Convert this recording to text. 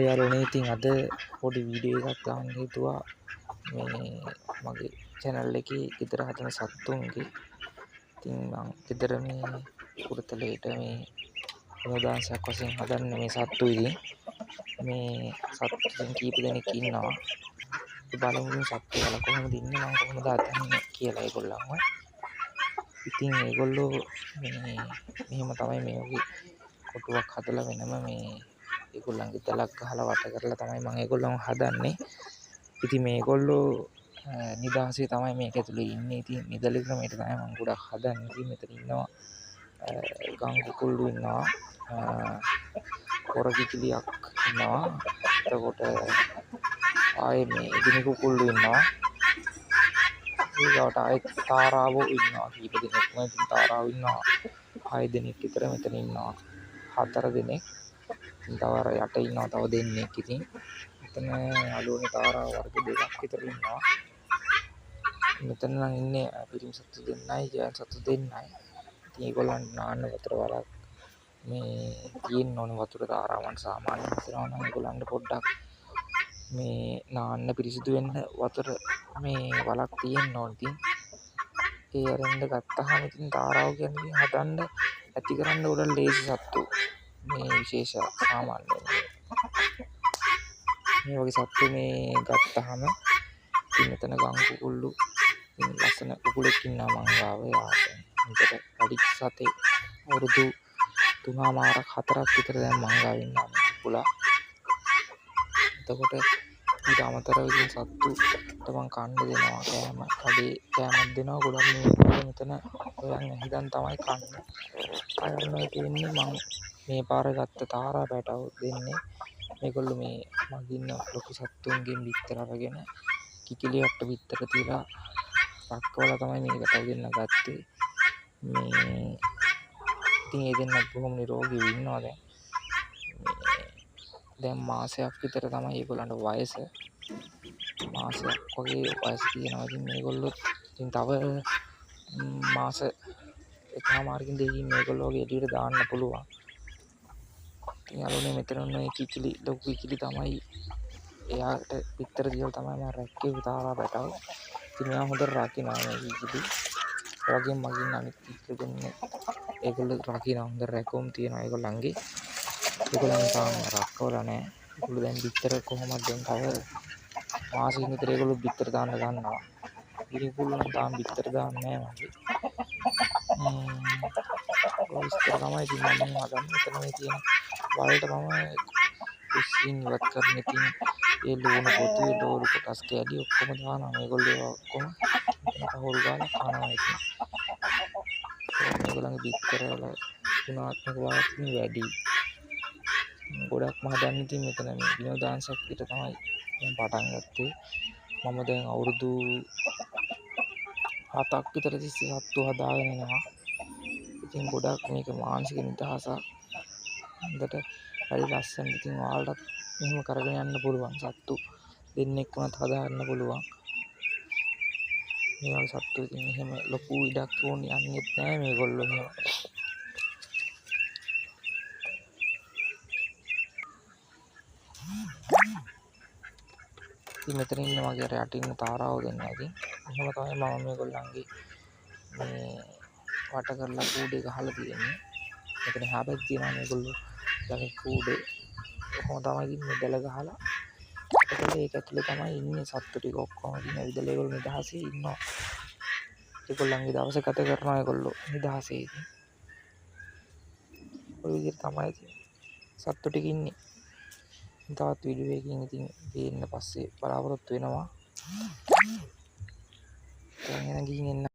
යාළුවනේ ඉතින් අද පොඩි වීඩියෝ එකක් දාන්න හිතුවා මේ මගේ channel එකේ ගෙදර හදන සත්තුන්ගේ. ඉතින් මං ගෙදර මේ උරතලේට මේ විනෝදාංශයක් වශයෙන් හදන්න මේ සත්තු ඉතින් මේ සත්තුන් කීප දෙනෙක් ඉන්නවා. අපි බලමු සත්තු වල කොහොමද ඉන්නේ මං කොහොමද හදන්නේ කියලා ඒගොල්ලන්ව. ඉතින් ඒගොල්ලෝ මේ මෙහෙම තමයි මේ වගේ කොටුවක් හදලා වෙනම මේ ඒගොල්ලන්ගේ දැලක් ගහලා වට කරලා තමයි මම ඒගොල්ලන්ව හදන්නේ. ඉතින් මේගොල්ලෝ නිදහසේ තමයි මේක ඇතුලේ ඉන්නේ. ඉතින් නිදලි ක්‍රමයට තමයි මම ගොඩක් හදන්නේ. ඉතින් මෙතන ඉන්නවා ගම් කුකුල්ලු ඉන්නවා. කොරකිකිලියක් ඉන්නවා. එතකොට ආයේ මේ ඉදිනි කුකුල්ලු ඉන්නවා. ඊගොට ආයේ තාරාවෝ ඉන්නවා. කීප දෙනෙක්ම ඉතින් තාරාවෝ ඉන්නවා. 6 දෙනෙක් විතර මෙතන ඉන්නවා. 4 දෙනෙක්. තව අර යට ඉන්නවා තව දෙන්නෙක් ඉතින් මෙතන අලුවනේ තාරා වර්ග දෙකක් විතර ඉන්නවා. මෙතන නම් ඉන්නේ පිරිමි සත්තු දෙන්නයි ජයන් සත්තු දෙන්නයි. ඉතින් ඒගොල්ලන් නාන්න වතුර වලක් මේ තියෙන්න ඕනේ වතුර තාරාවන් සාමාන්‍යයෙන් හිතනවා නම් ඒගොල්ලන්ට පොඩ්ඩක් මේ නාන්න පිරිසිදු වෙන්න වතුර මේ වලක් තියෙන්න ඕනේ. ඉතින් ඒ අරින්ද ගත්තාම ඉතින් තාරාව කියන්නේ ඉතින් හදන්න ඇති කරන්න උඩ ලේසි සත්තු. මේ විශේෂ සාමාන්‍යයෙන් මේ වගේ සත්තු මේ ගත්තාම ඉතින් මෙතන ගම් කුකුල්ලු ඉතින් ලස්සන කුකුලෙක් ඉන්නවා මං ගාව. යාට මෙතන වැඩි සතේ අවුරුදු 3මාරක් 4ක් විතර දැන් මං ගාව ඉන්නවා මේ කුකුලා. එතකොට ඊට අමතරව ඉතින් සත්තුට මං කන්න දෙනවා කෑම කඩේ කෑමක් දෙනවා. ගොඩක් මේ මෙතන හොයන් හිදන් තමයි කන්නේ. අයන්නයි තියෙන්නේ මං මේ පාර ගත්ත තාරා පැටව දෙන්නේ. මේගොල්ලෝ මේ මගින්න ලොකු සත්තුන්ගෙන් බිත්තර අරගෙන කිකිලියට බිත්තර තියලා රක්කවලා තමයි මේ පැටව දෙන්න ගත්තේ. මේ ඉතින් ඒ දෙන්නත් බොහොම නිරෝගීව ඉන්නවා දැන්. දැන් මාසයක් විතර තමයි ඒගොල්ලන්ට වයස. මාසයක් වගේ වයස තියෙනවා. ඉතින් මේගොල්ලෝ ඉතින් තව මාස එකමාරකින් දෙකකින් මේගොල්ලෝ වගේ එළියට දාන්න පුළුවන්. ඉතින් අලුනේ මෙතන උන්නේ කිකිලි ලොකු කිකිලි තමයි. එයාට පිටර දියල් තමයි මම රැක්කේ තාරා පැටව. ඉතින් මෙයා හොඳට රකින්නවා මේ කිකිලි. ඒ වගේම මගින් අනිත් කිකිලි දෙන්නේ ඒගොල්ලෝ රකින්න හොඳ රැකුම් තියෙනවා ඒගොල්ලන්ගේ. ඒගොල්ලන් තාම රක්කවලා නැහැ. ඒගොල්ලෝ දැන් පිටර කොහොමද දැන් තව මාසෙකින් විතර ඒගොල්ලෝ පිටර දාන්න ගන්නවා. ඉරිකුල්ලන් තාම පිටර දාන්නේ නැහැ මගේ. විස්තර තමයි ඉතින් මම හදන්නේ. මෙතන මේ තියෙන වලට මම කුස්සින් ඉවත් කරන ඉතින් ඒ ලුණු පොතු ඒ ඩෝරු කොටස් කැඩි ඔක්කොම දානවා. මේගොල්ලෝ ඔක්කොම මෙතන කහුරු ගාලා කනවා ඉතින්. මේගොල්ලන්ගේ පිටර වල ගුණාත්මක වාසිය වැඩි. ගොඩක්ම හදන්නේ ඉතින් මෙතන මේ විනෝදාංශයක් විතර තමයි මම පටන් ගත්තේ. මම දැන් අවුරුදු 7ක් විතර තිස්සේ සත්තු හදාගෙන යනවා. ඉතින් ගොඩක් මේක මානසික නිදහසක්. හොඳට වැඩි ලස්සන. ඉතින් ඔයාලටත් මෙහෙම කරගෙන යන්න පුළුවන්. සත්තු දෙන්නෙක් වුණත් හදාගන්න පුළුවන්. මේ වගේ සත්තු ඉතින් එහෙම ලොකු ඉඩක් ඕනේ යන්නේත් නැහැ මේගොල්ලෝ එහෙම. ඉතින් මෙතන ඉන්න මගේ අර යටින් තාරාව දෙන්න ඉතින් එහෙම තමයි මම මේගොල්ලන්ගේ මේ වට කරලා කූඩේ ගහලා තියෙන්නේ. මෙතන හැබැයි තියෙනවා මේගොල්ලෝ ළඟ කූඩේ. කොහොම තමයි ඉතින් මේ දැල ගහලා. ඒකල ඒක ඇතුලේ තමයි ඉන්නේ සත්තු ටික ඔක්කොම. ඉතින් ඇවිදලා ඒගොල්ලෝ නිදහසේ ඉන්නවා. ඒගොල්ලන්ගේ දවස ගත කරනවා ඒගොල්ලෝ නිදහසේ ඉතින්. ඔය විදිහට තමයි ඉතින් සත්තු ටික ඉන්නේ. තවත් වීඩියෝ එකකින් ඉතින් දෙන්න පස්සේ බලාපොරොත්තු වෙනවා. දැන් එන ගිහින් එන්න.